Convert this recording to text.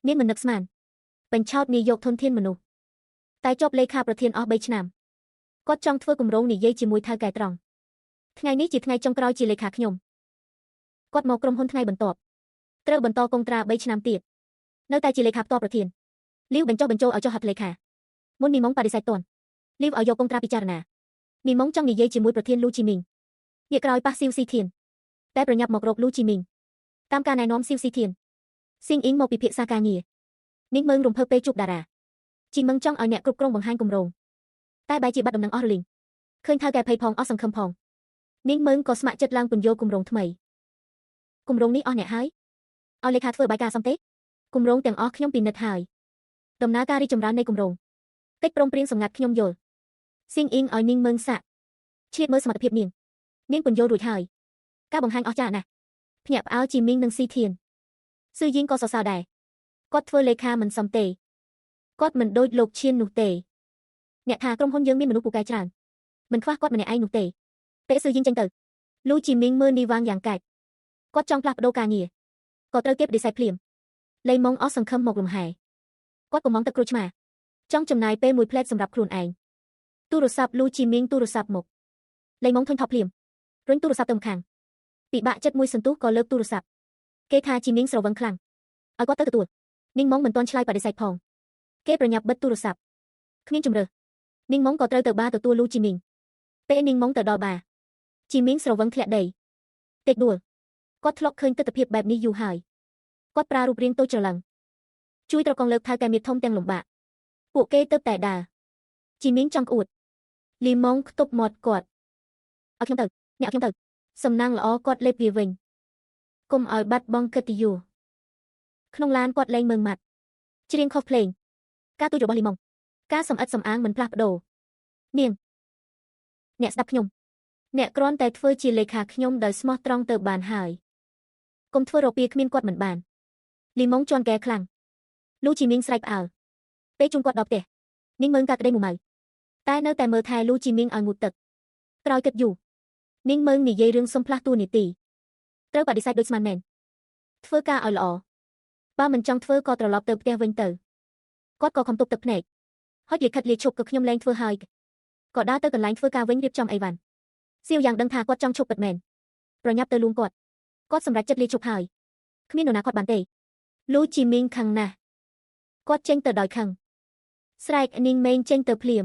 នាងមិននឹកស្មានបញ្ឆោតនាយកធនធានមនុស្សតែជាប់លេខាប្រធានអស់3ឆ្នាំគាត់ចង់ធ្វើគម្រោងនិយាយជាមួយថៅកែត្រង់ថ្ងៃនេះជាថ្ងៃចុងក្រោយជាលេខាខ្ញុំគាត់មកក្រុមហ៊ុនថ្ងៃបន្ទាប់ត្រូវបន្តកុងត្រា3ឆ្នាំទៀតនៅតែជាលេខាផ្ទាល់ប្រធានលីវបញ្ចុះបញ្ចូលឲ្យចុះហត្ថលេខាមុនមីម៉ុងបដិសេធទាន់លីវឲ្យយកកុងត្រាពិចារណាមីម៉ុងចង់និយាយជាមួយប្រធានលូជីមីងងាកក្រោយប៉ះស៊ីវស៊ីធានតែប្រញាប់មករកលូជីមីងតាមការណែនាំស៊ីវស៊ីធានស៊ីងអ៊ីងមកពិភាក្សាការងារនាងមើងរំភើបពេលជួបតារាជីមឹងចង់ឲ្យអ្នកគ្រប់គ្រងបង្ហាញគម្រោងតែបែរជាបាត់ដំណឹងអស់រលីងឃើញថៅកែភ័យផងអស់សង្ឃឹមផងនាងមើងក៏ស្ម័គ្រចិត្តឡើងពន្យល់គម្រោងថ្មីគម្រោងនេះអស់អ្នកហើយឲ្យលេខាធ្វើបាយការសំទេគម្រោងទាំងអស់ខ្ញុំពិនិត្យហើយដំណើរការរីកចម្រើននៃគម្រោងកិច្ចព្រមព្រៀងសម្ងាត់ខ្ញុំយល់ស៊ីងអ៊ីងឲ្យនាងមើងសាក់ឈៀតមើលសមត្ថភាពនាងពន្យល់រួចហើយការបង្ហាញអស្ចារ្យណាស់ភ្ញាក់ផ្អើលជីមីងនិងស៊ីធានស៊ឺយីងក៏សរសើរដែរគាត់ធ្វើលេខាមិនសមទេគាត់មិនដូចលោកឈៀននោះទេអ្នកថាក្រុមហ៊ុនយើងមានមនុស្សពូកែច្រើនមិនខ្វះគាត់ម្នាក់ឯងនោះទេពេលស៊ឺយីងចេញទៅលូជីមីងមើលនីវ៉ាងយ៉ាងកាច់គាត់ចង់ផ្លាស់ប្ដូរការងារក៏ត្រូវគេបដិសេធភ្លាមលេីម៉ុងអស់សង្ឃឹមមកលំហែគាត់កំងទឹកក្រូចឆ្មាចង់ចំណាយពេលមួយផ្លែតសម្រាប់ខ្លួនឯងទូរស័ព្ទលូជីមីងទូរស័ព្ទមកលេីម៉ុងធុញថប់ភ្លាមរុញទូរស័ព្ទទៅម្ខាងពិបាកចិត្តមួយសន្ទុះក៏លើកទូរស័ព្ទគេថាជីមីងស្រវឹងខ្លាំងឲ្យគាត់ទៅទទួលនីងម៉ុងមិនទាន់ឆ្លើយបដិសេធផងគេប្រញាប់បិទទូរស័ព្ទគ្មានជំរើសនីងម៉ុងក៏ត្រូវទៅបារទទួលលូជីមីងពេលនីងម៉ុងទៅដល់បារជីមីងស្រវឹងធ្លាក់ដីតិចដួលគាត់ធ្លាប់ឃើញទស្សនភាពបែបនេះយូរហើយគាត់ប្រើរូបរាងតូចច្រឡឹងជួយត្រកងលើកថៅកែមៀតធំទាំងលំបាកពួកគេទៅតែដើរជីមីងចង់ក្អួតលីម៉ុងខ្ទប់មាត់គាត់ឲ្យខ្ញុំទៅអ្នកឲ្យខ្ញុំទៅសំណាងល្អគាត់លេបវាវិញកុំឲ្យបាត់បង់កិត្តិយសក្នុងឡានគាត់លែងមើងម៉ាត់ច្រៀងខុសភ្លេងការទូចរបស់លីម៉ុងការសំអិតសំអាងមិនផ្លាស់ប្ដូរនាងអ្នកស្ដាប់ខ្ញុំអ្នកគ្រាន់តែធ្វើជាលេខាខ្ញុំដោយស្មោះត្រង់ទៅបានហើយកុំធ្វើរពាគ្មានគាត់មិនបានលីម៉ុងជន់កែខ្លាំងលូជីមីងស្រែកផ្អើលពេលជូនគាត់ដល់ផ្ទះនាងមើងកាត់ក្តីមួយម៉ៅតែនៅតែមើលថែលូជីមីងឲ្យងូតទឹកក្រោយគិតយូរនាងមើងនិយាយរឿងសុំផ្លាស់តួនាទីត្រូវបដិសេធដូចស្មានមែនធ្វើការឲ្យល្អបើមិនចង់ធ្វើក៏ត្រឡប់ទៅផ្ទះវិញទៅគាត់ក៏ខំទប់ទឹកភ្នែកហុចលិខិតលាឈប់ក៏ខ្ញុំលែងធ្វើហើយក៏ដើរទៅកន្លែងធ្វើការវិញរៀបចំអីវ៉ាន់សៀវយ៉ាងដឹងថាគាត់ចង់ឈប់ពិតមែនប្រញាប់ទៅលួងគាត់សម្រេចចិត្តលាឈប់ហើយគ្មាននរណាគាត់បានទេលូជីមីងខឹងណាស់គាត់ចេញទៅដោយខឹងស្រែកនាងម៉េងចេញទៅភ្លាម